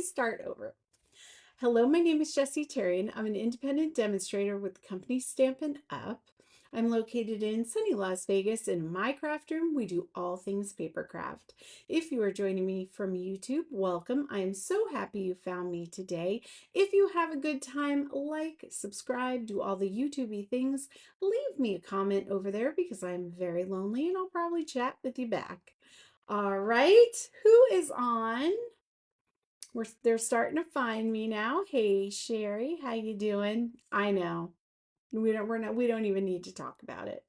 start over. Hello, my name is Jessie Terrian. I'm an independent demonstrator with the company Stampin' Up. I'm located in sunny Las Vegas. In my craft room, we do all things paper craft. If you are joining me from YouTube, welcome. I am so happy you found me today. If you have a good time, like, subscribe, do all the YouTubey things. Leave me a comment over there because I'm very lonely and I'll probably chat with you back. All right, who is on? They're starting to find me now. Hey Sherry, how you doing? I know. We don't even need to talk about it.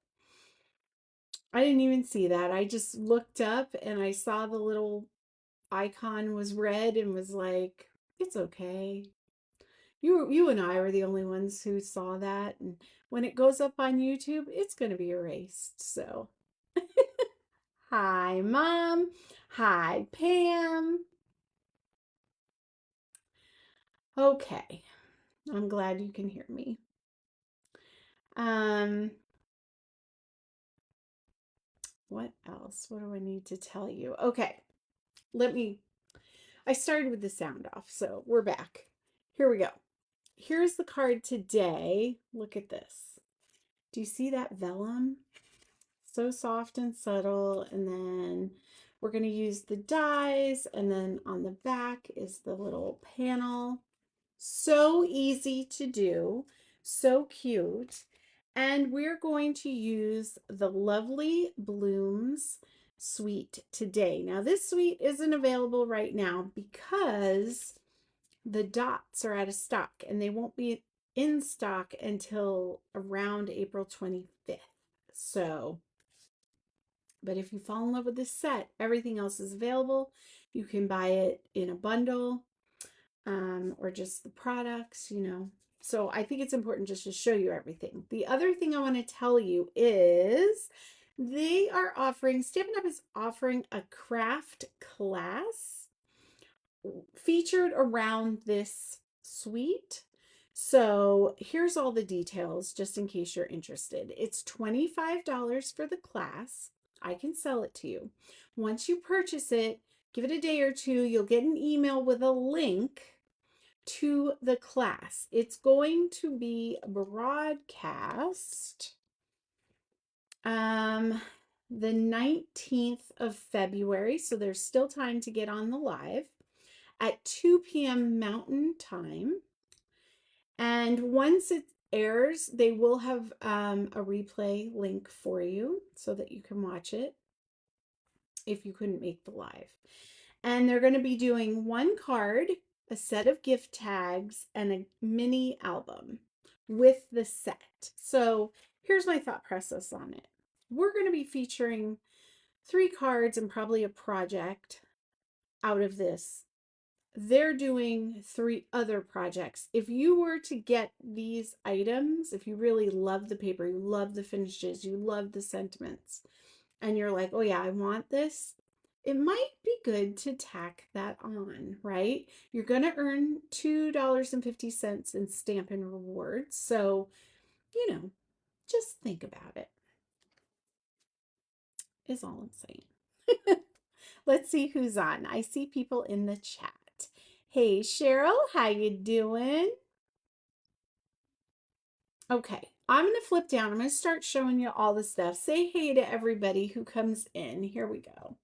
I didn't even see that. I just looked up and I saw the little icon was red and was like, it's okay. You and I were the only ones who saw that. And when it goes up on YouTube, it's gonna be erased. So hi Mom. Hi Pam. Okay. I'm glad you can hear me. Um, what else? What do I need to tell you? Okay, I started with the sound off, so we're back. Here we go. Here's the card today. Look at this. Do you see that vellum? So soft and subtle. And then we're going to use the dies. And then on the back is the little panel. So easy to do. So cute. And we're going to use the Lovely Blooms suite today. Now, this suite isn't available right now because the dots are out of stock and they won't be in stock until around April 25th. So, but if you fall in love with this set, everything else is available. You can buy it in a bundle or just the products, you know. So I think it's important just to show you everything. The other thing I want to tell you is Stampin' Up! Is offering a craft class featured around this suite. So here's all the details just in case you're interested. It's $25 for the class. I can sell it to you. Once you purchase it, give it a day or two, you'll get an email with a link to the class. It's going to be broadcast the 19th of February, so there's still time to get on the live at 2 p.m. Mountain Time. And once it airs, they will have a replay link for you so that you can watch it if you couldn't make the live. And they're going to be doing one card, a set of gift tags, and a mini album with the set. So here's my thought process on it. We're going to be featuring 3 cards and probably a project out of this. They're doing 3 other projects. If you were to get these items, if you really love the paper, you love the finishes, you love the sentiments, and you're like, oh yeah, I want this, it might be good to tack that on, right? You're going to earn $2.50 in Stampin' Rewards. So, you know, just think about it, is all I'm saying. Let's see who's on. I see people in the chat. Hey, Cheryl, how you doing? Okay, I'm going to flip down. I'm going to start showing you all the stuff. Say hey to everybody who comes in. Here we go.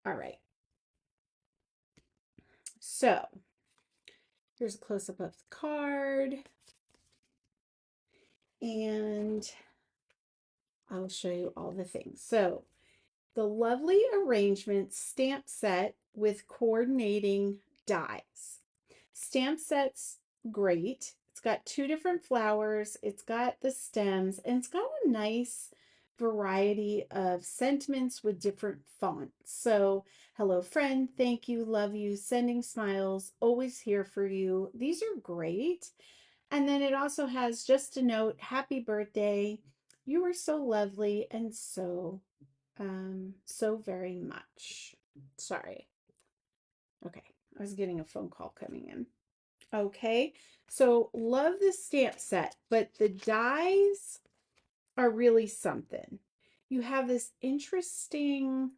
All right. So here's a close-up of the card. And I'll show you all the things. So the lovely arrangement stamp set with coordinating dies. Stamp set's great. It's got 2 different flowers. It's got the stems and it's got a nice variety of sentiments with different fonts. So hello friend, thank you, love you, sending smiles, always here for you. These are great. And then it also has just a note, happy birthday. You were so lovely and so very much. Sorry. Okay, I was getting a phone call coming in. Okay, so love the stamp set, but the dies are really something. You have this interesting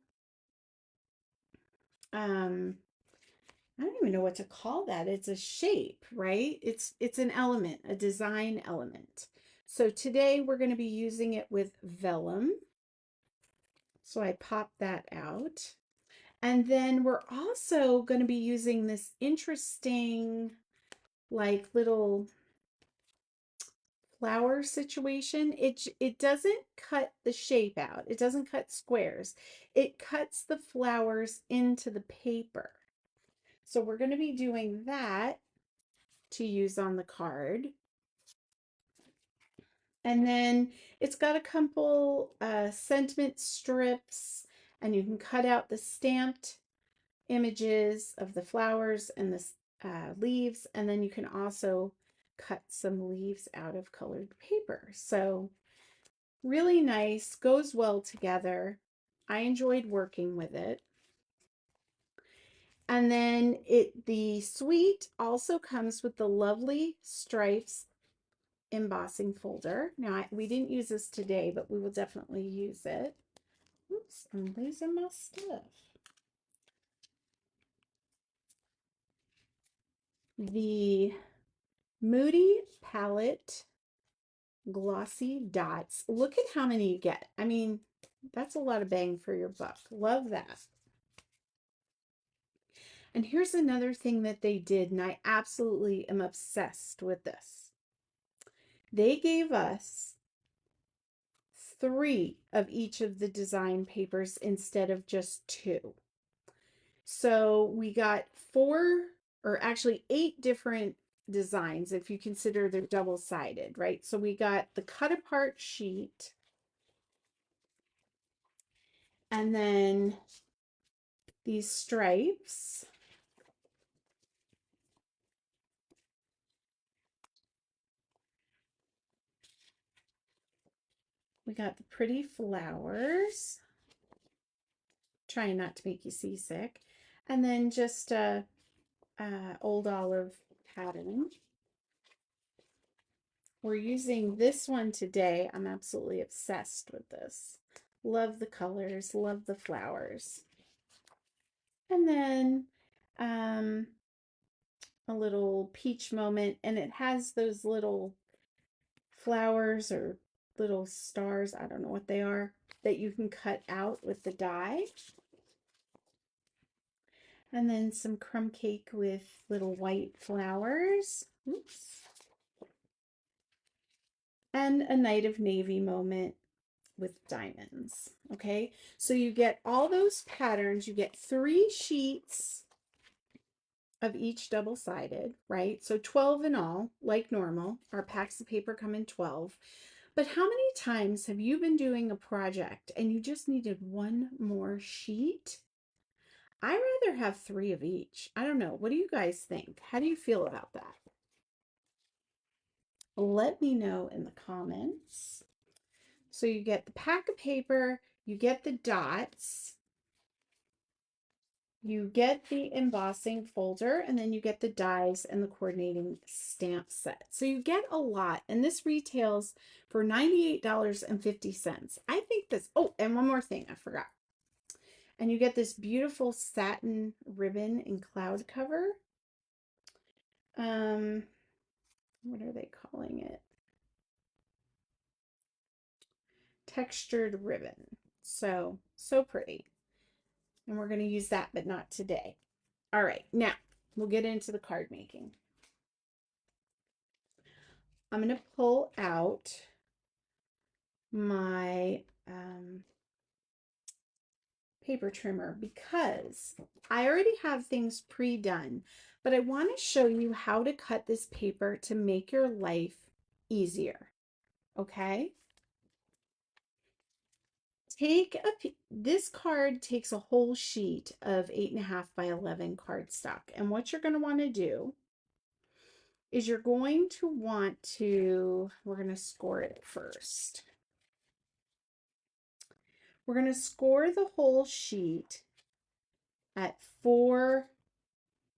I don't even know what to call that. It's a shape, right? It's an element, a design element. So today we're going to be using it with vellum. So I pop that out. And then we're also going to be using this interesting like little flower situation. It doesn't cut the shape out. It doesn't cut squares. It cuts the flowers into the paper. So we're going to be doing that to use on the card. And then it's got a couple sentiment strips, and you can cut out the stamped images of the flowers and the leaves, and then you can also cut some leaves out of colored paper. So really nice, goes well together. I enjoyed working with it. And then the suite also comes with the lovely Stripes embossing folder. Now, we didn't use this today, but we will definitely use it. Oops, I'm losing my stuff. The Moody Palette Glossy Dots. Look at how many you get. I mean, that's a lot of bang for your buck. Love that. And here's another thing that they did, and I absolutely am obsessed with this. They gave us 3 of each of the design papers instead of just 2. So we got 4, or actually 8 different designs if you consider they're double-sided, right? So we got the cut apart sheet, and then these stripes. We got the pretty flowers, trying not to make you seasick, and then just a old olive pattern. We're using this one today. I'm absolutely obsessed with this. Love the colors, love the flowers. And then a little peach moment, and it has those little flowers or little stars, I don't know what they are, that you can cut out with the die. And then some crumb cake with little white flowers. Oops. And a Night of Navy moment with diamonds. Okay, so you get all those patterns. You get 3 sheets of each double-sided, right? So 12 in all, like normal. Our packs of paper come in 12. But how many times have you been doing a project and you just needed one more sheet? I rather have 3 of each. I don't know. What do you guys think? How do you feel about that? Let me know in the comments. So you get the pack of paper, you get the dots, you get the embossing folder, and then you get the dies and the coordinating stamp set. So you get a lot, and this retails for $98.50. I think this, oh, and one more thing I forgot. And you get this beautiful satin ribbon in cloud cover. What are they calling it? Textured ribbon. So pretty. And we're going to use that, but not today. All right, now we'll get into the card making. I'm going to pull out my paper trimmer because I already have things pre-done, but I want to show you how to cut this paper to make your life easier. Okay? This card takes a whole sheet of 8.5 by 11 cardstock, and what you're going to want to do is we're going to score it first. We're going to score the whole sheet at 4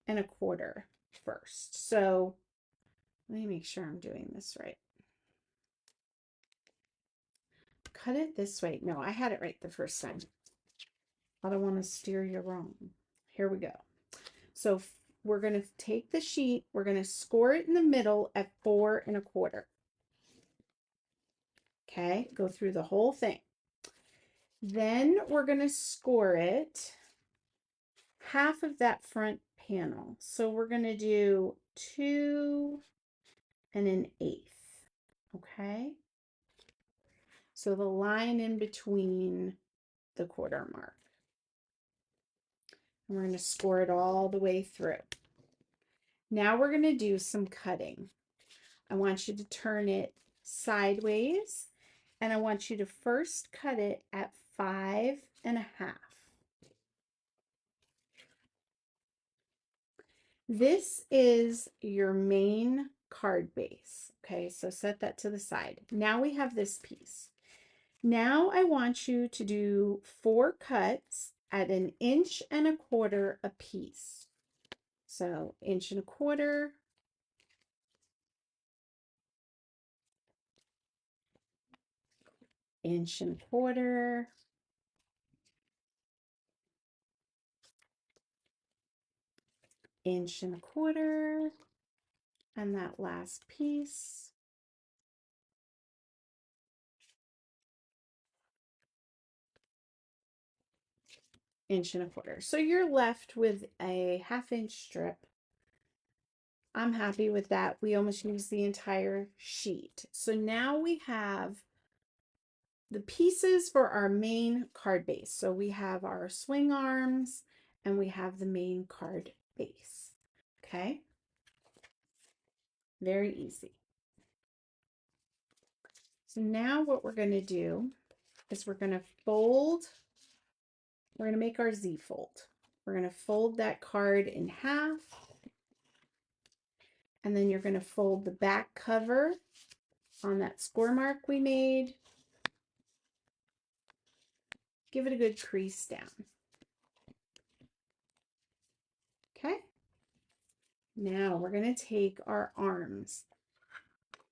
1/4 first. So let me make sure I'm doing this right. Cut it this way. No, I had it right the first time. I don't want to steer you wrong. Here we go. So we're going to take the sheet, we're going to score it in the middle at 4 1/4. Okay, go through the whole thing. Then we're going to score it half of that front panel. So we're going to do 2 1/8. Okay, so the line in between the quarter mark. And we're going to score it all the way through. Now we're going to do some cutting. I want you to turn it sideways, and I want you to first cut it at 5 1/2. This is your main card base. Okay, so set that to the side. Now we have this piece. Now I want you to do 4 cuts at 1 1/4 a piece. So 1 1/4, 1 1/4, 1 1/4, and that last piece, 1 1/4. So you're left with a 1/2 inch strip. I'm happy with that. We almost used the entire sheet. So now we have the pieces for our main card base. So we have our swing arms and we have the main card base. Okay, very easy. So now what we're going to do is we're going to make our Z fold. We're going to fold that card in half, and then you're going to fold the back cover on that score mark we made. Give it a good crease down. Okay. Now we're going to take our arms.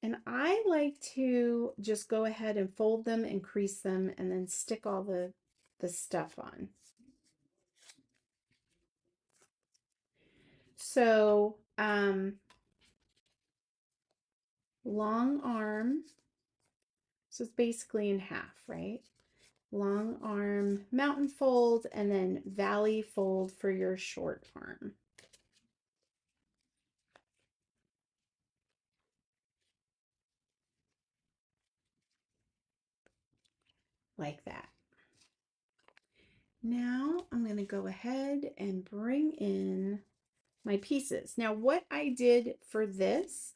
And I like to just go ahead and fold them and crease them and then stick all the stuff on. So, long arm. So it's basically in half, right? Long arm mountain fold and then valley fold for your short arm. Like that. Now I'm going to go ahead and bring in my pieces. Now what I did for this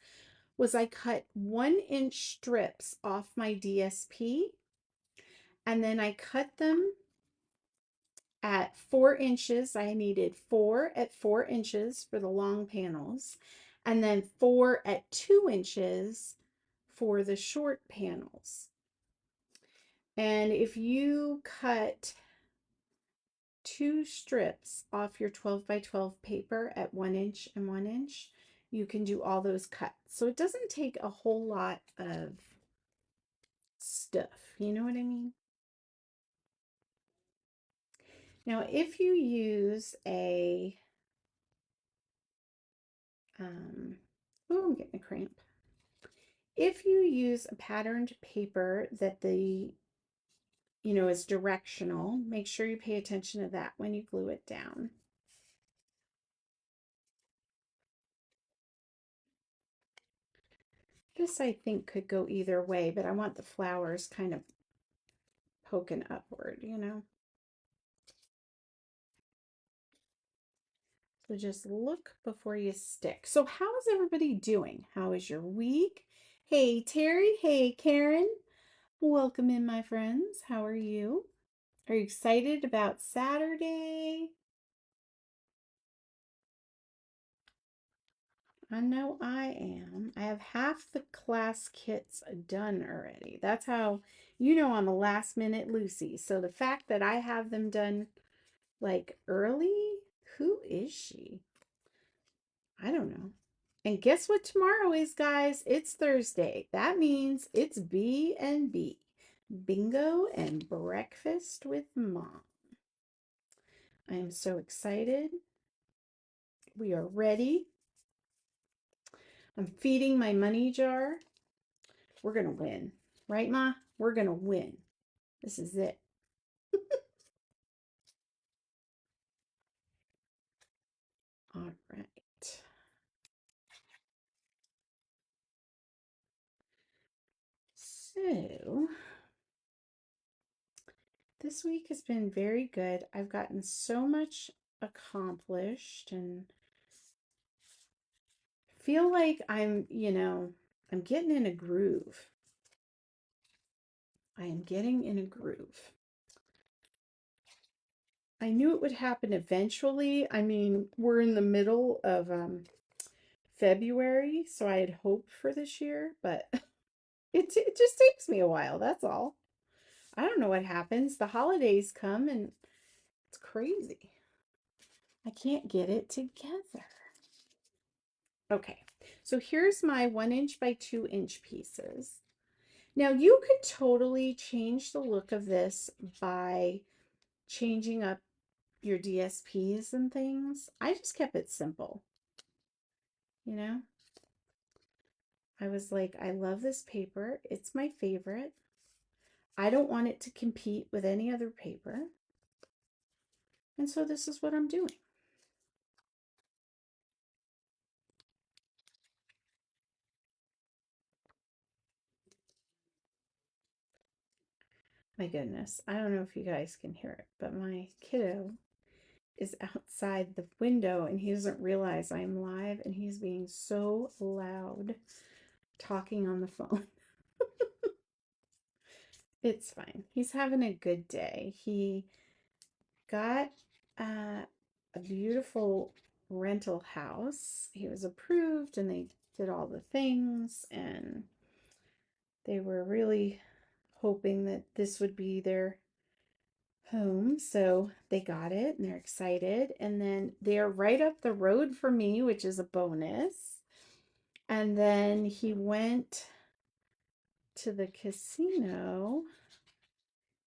was I cut 1-inch strips off my DSP, and then I cut them at 4 inches. I needed 4 at 4 inches for the long panels, and then 4 at 2 inches for the short panels. And if you cut 2 strips off your 12 by 12 paper at 1 inch and 1 inch, you can do all those cuts. So it doesn't take a whole lot of stuff. You know what I mean? Now, if you use a, oh, I'm getting a cramp. If you use a patterned paper that is directional, make sure you pay attention to that when you glue it down. This, I think, could go either way, but I want the flowers kind of poking upward, So just look before you stick. So how is everybody doing? How is your week? Hey, Terry. Hey, Karen. Welcome in, my friends. How are you? Are you excited about Saturday? I know I am. I have half the class kits done already. That's how I'm a last minute Lucy. So the fact that I have them done like early, who is she? I don't know. And guess what tomorrow is, guys? It's Thursday. That means it's B&B. Bingo and breakfast with mom. I am so excited. We are ready. I'm feeding my money jar. We're going to win. Right, Ma? We're going to win. This is it. All right. So, this week has been very good. I've gotten so much accomplished and feel like I'm getting in a groove. I am getting in a groove. I knew it would happen eventually. I mean, we're in the middle of February, so I had hoped for this year, but it just takes me a while. That's all. I don't know what happens. The holidays come and it's crazy. I can't get it together. Okay, so here's my 1 inch by 2 inch pieces. Now you could totally change the look of this by changing up your DSPs and things. I just kept it simple, you know? I was like, I love this paper. It's my favorite. I don't want it to compete with any other paper. And so this is what I'm doing. My goodness, I don't know if you guys can hear it, but my kiddo is outside the window and he doesn't realize I'm live and he's being so loud talking on the phone. It's fine. He's having a good day. He got a beautiful rental house. He was approved and they did all the things and they were really hoping that this would be their home. So they got it and they're excited. And then they're right up the road from me, which is a bonus. And then he went to the casino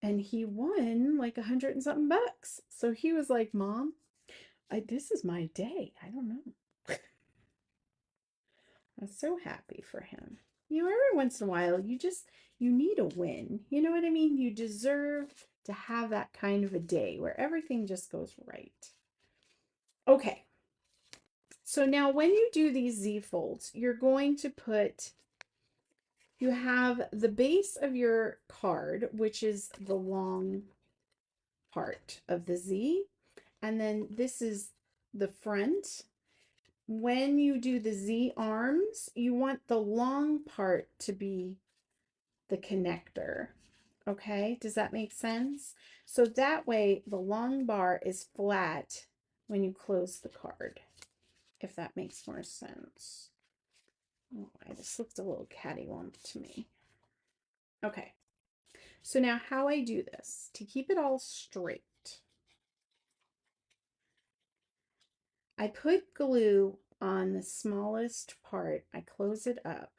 and he won like 100 and something bucks. So he was like, Mom, this is my day. I don't know. I'm so happy for him. Every once in a while, you need a win. You know what I mean? You deserve to have that kind of a day where everything just goes right. Okay. So now when you do these Z folds, you're going to you have the base of your card, which is the long part of the Z, and then this is the front. When you do the Z arms, you want the long part to be the connector. Okay, does that make sense? So that way the long bar is flat when you close the card, if that makes more sense. Oh, this looked a little cattywomp to me. Okay, so now how I do this, to keep it all straight, I put glue on the smallest part. I close it up,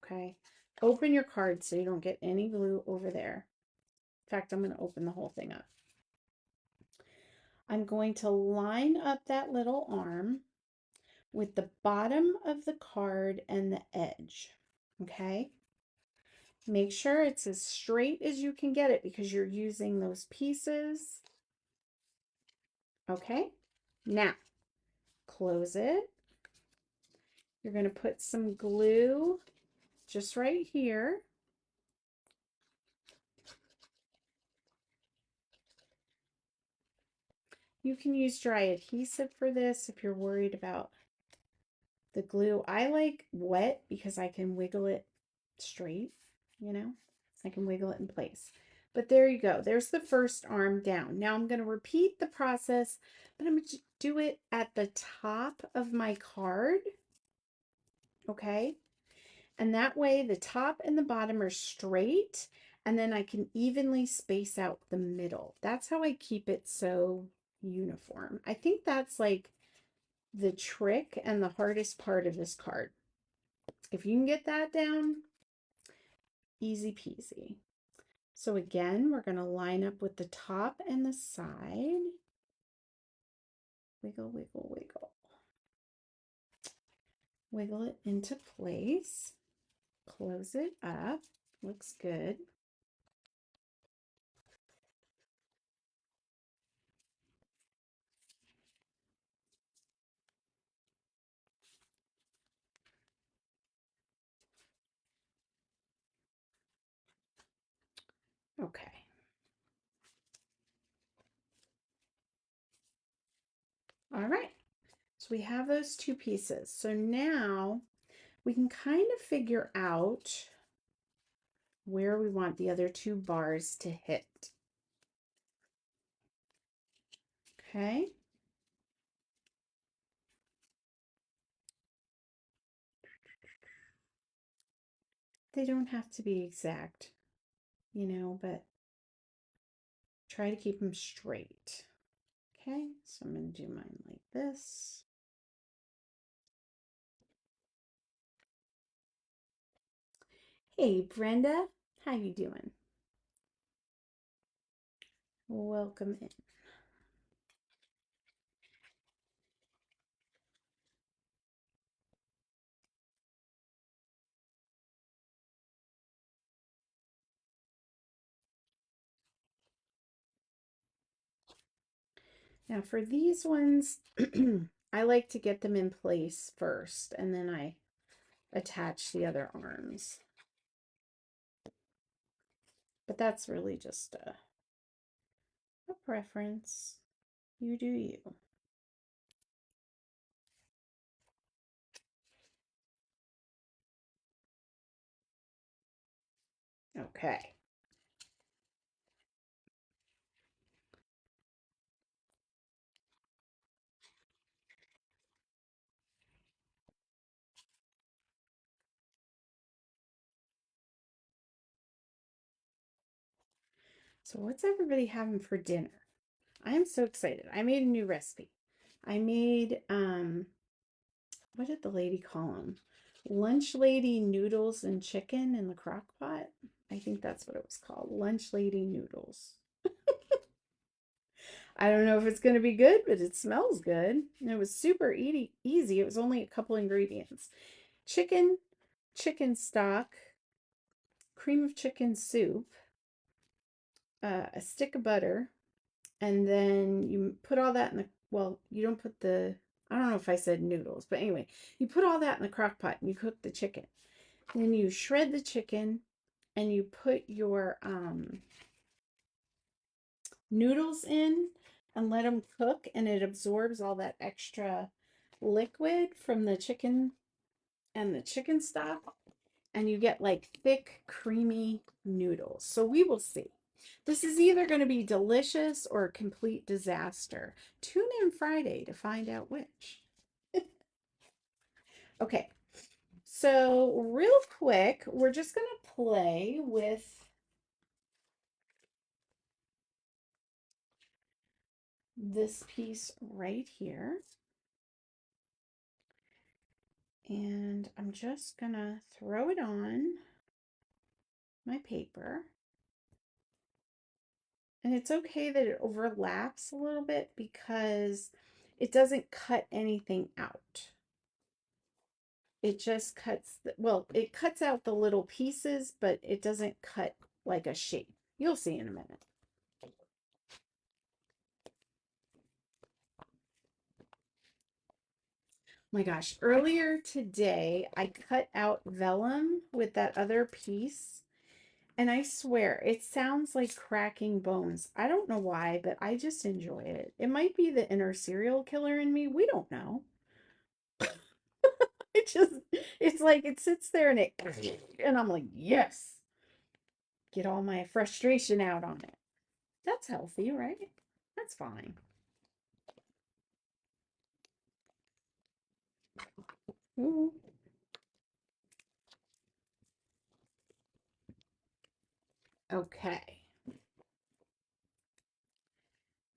okay? Open your card so you don't get any glue over there. In fact, I'm going to open the whole thing up. I'm going to line up that little arm with the bottom of the card and the edge, okay? Make sure it's as straight as you can get it because you're using those pieces. Okay, now close it. You're going to put some glue just right here. You can use dry adhesive for this if you're worried about the glue. I like wet because I can wiggle it straight, I can wiggle it in place. But there you go. There's the first arm down. Now I'm going to repeat the process, but I'm going to do it at the top of my card. Okay. And that way the top and the bottom are straight, and then I can evenly space out the middle. That's how I keep it so uniform. I think that's like the trick and the hardest part of this card. If you can get that down, easy peasy. So again, we're going to line up with the top and the side. Wiggle, wiggle, wiggle. Wiggle it into place. Close it up. Looks good. Okay. All right. So we have those two pieces. So now we can kind of figure out where we want the other two bars to hit. Okay. They don't have to be exact, but try to keep them straight. Okay, so I'm going to do mine like this. Hey, Brenda, how you doing? Welcome in. Now for these ones, I like to get them in place first, and then I attach the other arms. But that's really just a preference. You do you. Okay. So what's everybody having for dinner? I am so excited. I made a new recipe. I made what did the lady call them? Lunch lady noodles and chicken in the crock pot. I think that's what it was called. Lunch lady noodles. I don't know if it's going to be good, but it smells good. And it was super easy. It was only a couple ingredients. Chicken, chicken stock, cream of chicken soup, a stick of butter, and then you put all that in the, well, you don't put the, I don't know if I said noodles, but anyway, you put all that in the crock pot and you cook the chicken. And then you shred the chicken and you put your noodles in and let them cook, and it absorbs all that extra liquid from the chicken and the chicken stock, and you get like thick, creamy noodles. So we will see. This is either going to be delicious or a complete disaster. Tune in Friday to find out which. Okay, so real quick, we're just going to play with this piece right here. And I'm just going to throw it on my paper. And it's okay that it overlaps a little bit because it doesn't cut anything out. It just cuts, well, it cuts out the little pieces, but it doesn't cut like a shape. You'll see in a minute. My gosh, earlier today I cut out vellum with that other piece, and I swear it sounds like cracking bones. I don't know why, but I just enjoy it. It might be the inner serial killer in me. We don't know. It just, it's like it sits there and it, and I'm like, yes, get all my frustration out on it. That's healthy, right? That's fine. Ooh. Okay.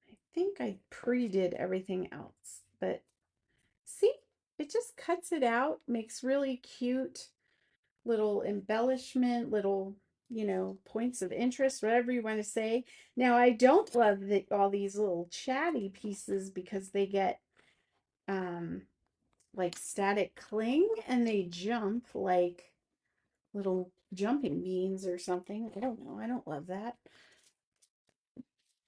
I think I pre-did everything else, but see, it just cuts it out, makes really cute little embellishment, little, points of interest, whatever you want to say. Now, I don't love all these little chatty pieces because they get like static cling and they jump like little jumping beans or something. I don't know. I don't love that.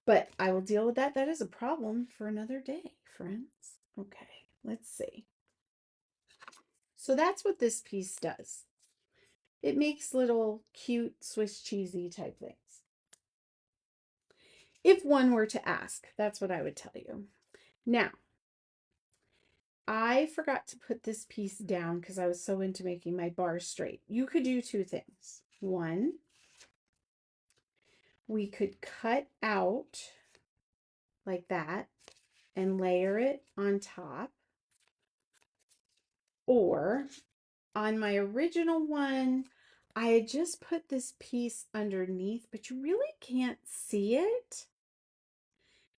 But I will deal with that. That is a problem for another day, friends. Okay, let's see. So that's what this piece does. It makes little cute Swiss cheesy type things. If one were to ask, that's what I would tell you. Now, I forgot to put this piece down because I was so into making my bars straight. You could do two things. One, we could cut out like that and layer it on top. Or on my original one, I had just put this piece underneath, but you really can't see it.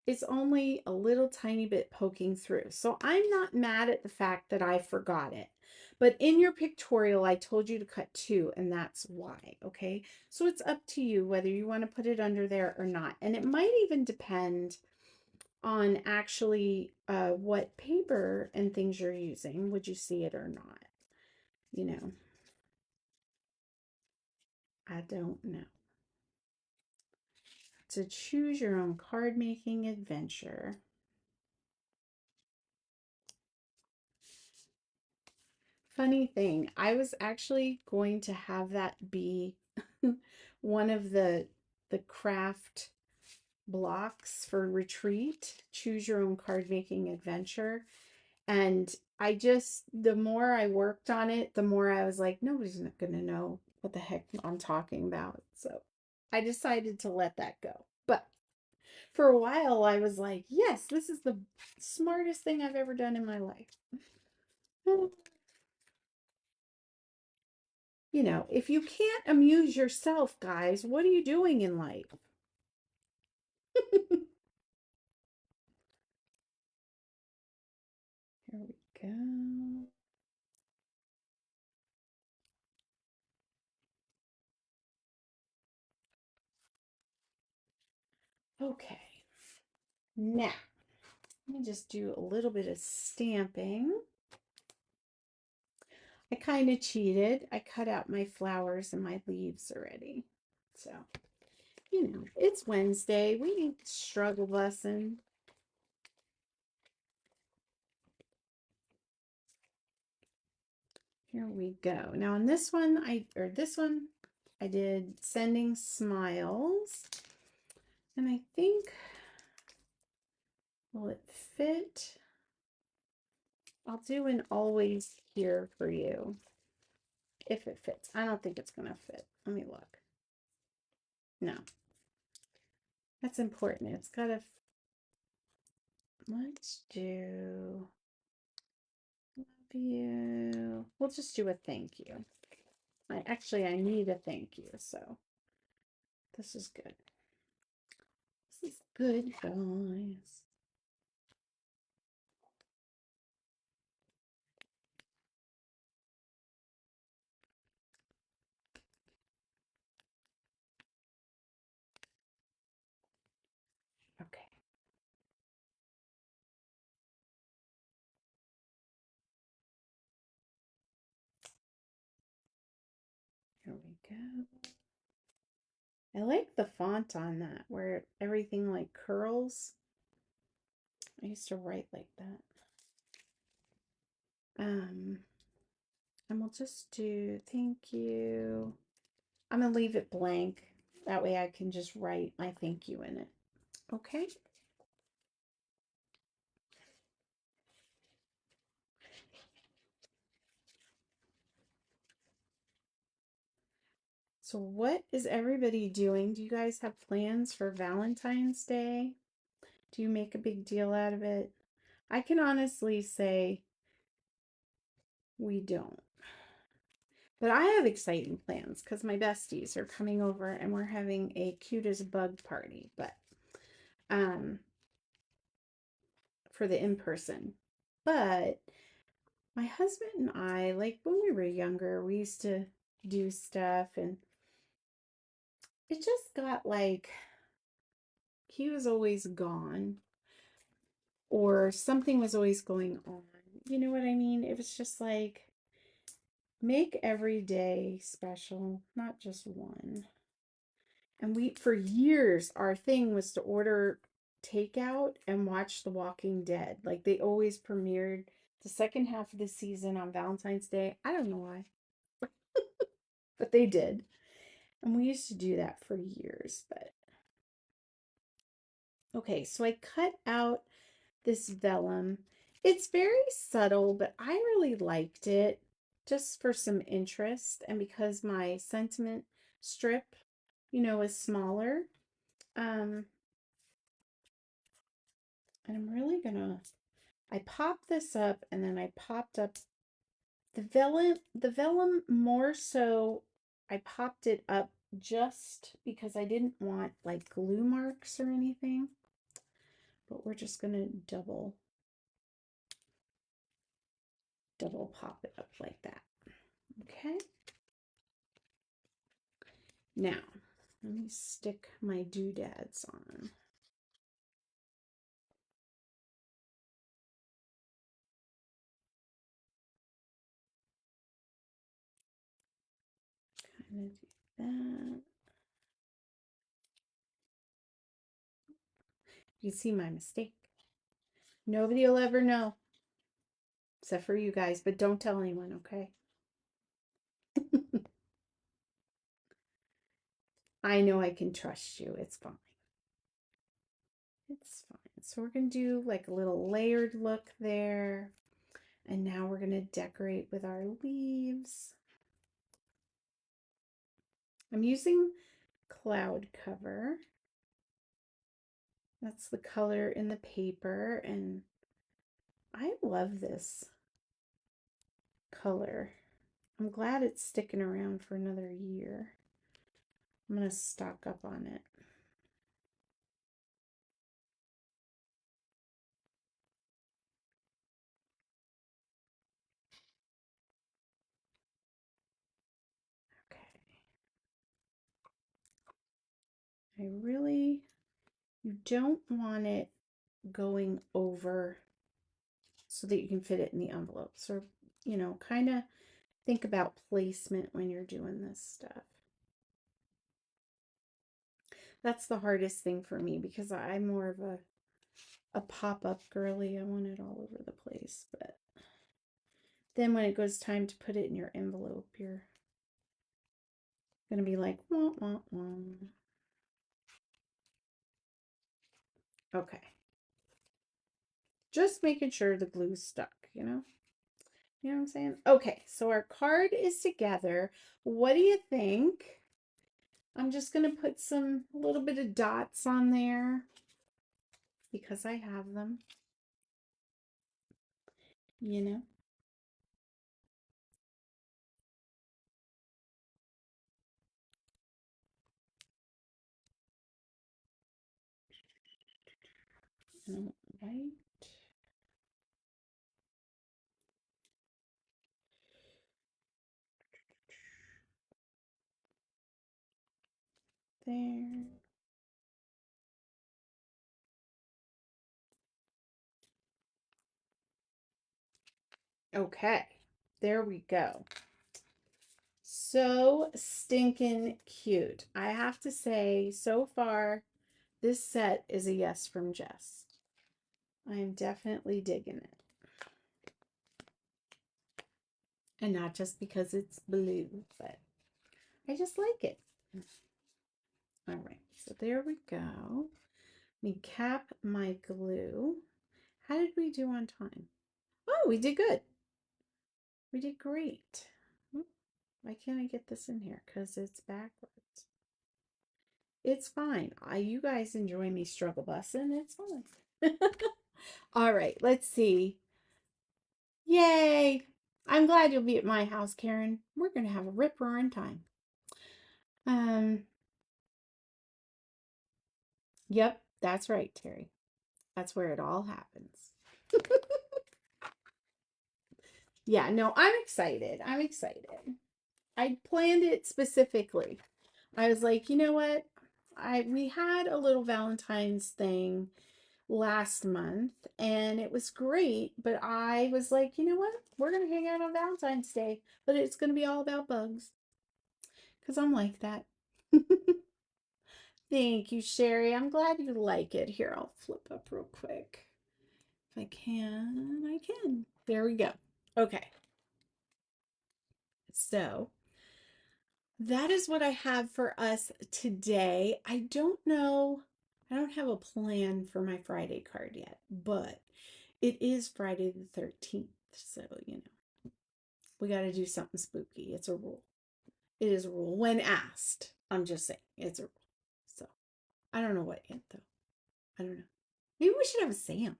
It's only a little tiny bit poking through. So I'm not mad at the fact that I forgot it. But in your pictorial, I told you to cut two, and that's why, okay? So it's up to you whether you want to put it under there or not. And it might even depend on actually what paper and things you're using. Would you see it or not? You know, I don't know. To choose your own card making adventure. Funny thing, I was actually going to have that be one of the craft blocks for retreat, choose your own card making adventure. And I just, the more I worked on it, the more I was like, nobody's not going to know what the heck I'm talking about. So I decided to let that go. But for a while, I was like, yes, this is the smartest thing I've ever done in my life. You know, if you can't amuse yourself, guys, what are you doing in life? Here we go. Okay. Now, let me just do a little bit of stamping. I kind of cheated. I cut out my flowers and my leaves already. So, you know, it's Wednesday. We ain't struggle busing. Here we go. Now on this one, I did sending smiles. And I think, will it fit? I'll do an always here for you. If it fits. I don't think it's going to fit. Let me look. No. That's important. It's got to, let's do, love you. We'll just do a thank you. I need a thank you. So this is good. This is good, guys. Okay. Here we go. I like the font on that where everything like curls. I used to write like that. And we'll just do thank you. I'm gonna leave it blank. That way I can just write my thank you in it. Okay. So what is everybody doing? Do you guys have plans for Valentine's Day? Do you make a big deal out of it? I can honestly say we don't. But I have exciting plans because my besties are coming over and we're having a cute as bug party, but um for the in-person. But my husband and I, like when we were younger, we used to do stuff and it just got like he was always gone or something was always going on. You know what I mean? It was just like, make every day special, not just one. And for years, our thing was to order takeout and watch The Walking Dead. Like they always premiered the second half of the season on Valentine's Day. I don't know why, but they did. And we used to do that for years. But okay, so I cut out this vellum. It's very subtle, but I really liked it just for some interest and because my sentiment strip, is smaller. Um, and I'm really gonna, I popped this up and then I popped up the vellum more so I popped it up just because I didn't want like glue marks or anything, but we're just gonna double pop it up like that. Okay. Now, let me stick my doodads on. Kind of do that. You see my mistake. Nobody will ever know, except for you guys, but don't tell anyone, okay? I know I can trust you. It's fine. It's fine. So we're going to do like a little layered look there. And now we're going to decorate with our leaves. I'm using cloud cover. That's the color in the paper. And I love this color. I'm glad it's sticking around for another year. I'm going to stock up on it. Okay. You don't want it going over so that you can fit it in the envelope. So, kind of think about placement when you're doing this stuff. That's the hardest thing for me because I'm more of a pop-up girly. I want it all over the place, but then when it goes time to put it in your envelope, you're gonna be like, wah, wah, wah. Okay. Just making sure the glue's stuck. You know what I'm saying? Okay, so our card is together. What do you think? I'm just gonna put a little bit of dots on there because I have them, you know. Right there. Okay, there we go. So stinking cute. I have to say, so far, this set is a yes from Jess. I am definitely digging it. And not just because it's blue, but I just like it. All right, so there we go. Let me cap my glue. How did we do on time? Oh, we did good. We did great. Why can't I get this in here? Because it's backwards. It's fine. You guys enjoy me struggle busting. It's fine. All right, let's see. Yay! I'm glad you'll be at my house, Karen. We're gonna have a rip roaring time. Um, yep, that's right, Terry. That's where it all happens. Yeah, no, I'm excited. I'm excited. I planned it specifically. I was like, you know what? We had a little Valentine's thing last month and it was great. But I was like, you know what? We're going to hang out on Valentine's Day, but it's going to be all about bugs because I'm like that. Thank you, Sherry. I'm glad you like it. Here, I'll flip up real quick. If I can, I can. There we go. Okay. So that is what I have for us today. I don't know. I don't have a plan for my Friday card yet, but it is Friday the 13th. So, we got to do something spooky. It's a rule. It is a rule when asked. I'm just saying it's a rule. So, I don't know what yet, though. I don't know. Maybe we should have a seance.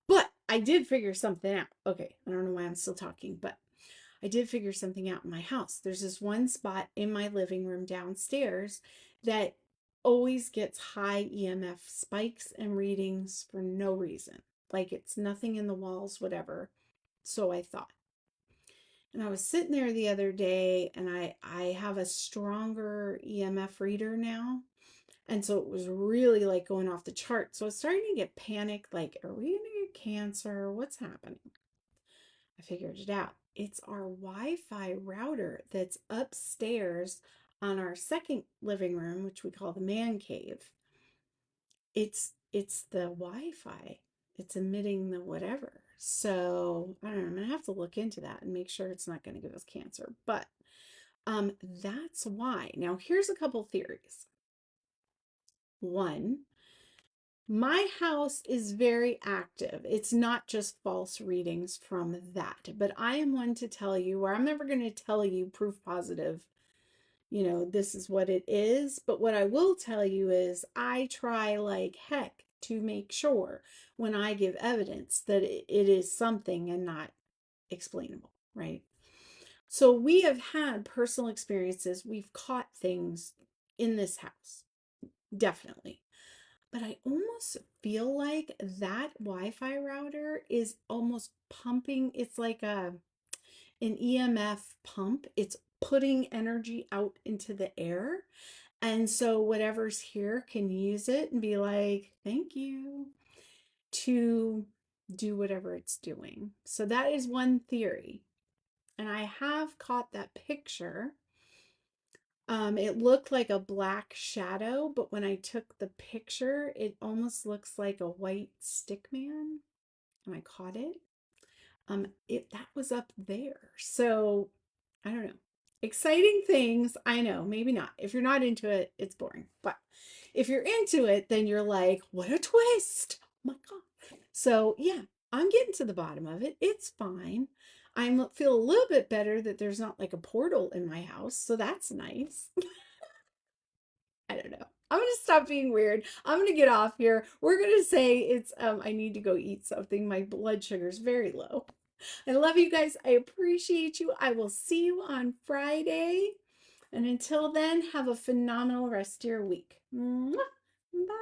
But I did figure something out. Okay, I don't know why I'm still talking, but I did figure something out in my house. There's this one spot in my living room downstairs that always gets high EMF spikes and readings for no reason. Like it's nothing in the walls, whatever. So I thought. And I was sitting there the other day and I have a stronger EMF reader now. And so it was really like going off the chart. So I was starting to get panicked like, are we going to get cancer? What's happening? I figured it out. It's our Wi-Fi router that's upstairs on our second living room, which we call the man cave. It's the Wi-Fi. It's emitting the whatever. So I don't know. I'm gonna have to look into that and make sure it's not going to give us cancer. But that's why. Now here's a couple theories. One, my house is very active. It's not just false readings from that, but I am one to tell you where I'm never going to tell you proof positive, this is what it is. But what I will tell you is I try like heck to make sure when I give evidence that it is something and not explainable, right? So we have had personal experiences. We've caught things in this house, definitely. But I almost feel like that Wi-Fi router is almost pumping. It's like an EMF pump. It's putting energy out into the air. And so whatever's here can use it and be like, thank you, to do whatever it's doing. So that is one theory. And I have caught that picture. It looked like a black shadow, but when I took the picture, it almost looks like a white stick man, and I caught it. That was up there. So I don't know. Exciting things. I know, maybe not. If you're not into it, it's boring. But if you're into it, then you're like, what a twist. Oh my God. So yeah, I'm getting to the bottom of it. It's fine. I feel a little bit better that there's not like a portal in my house. So that's nice. I don't know. I'm gonna stop being weird. I'm gonna get off here. We're gonna say it's I need to go eat something. My blood sugar is very low. I love you guys. I appreciate you. I will see you on Friday. And until then, have a phenomenal rest of your week. Mwah. Bye.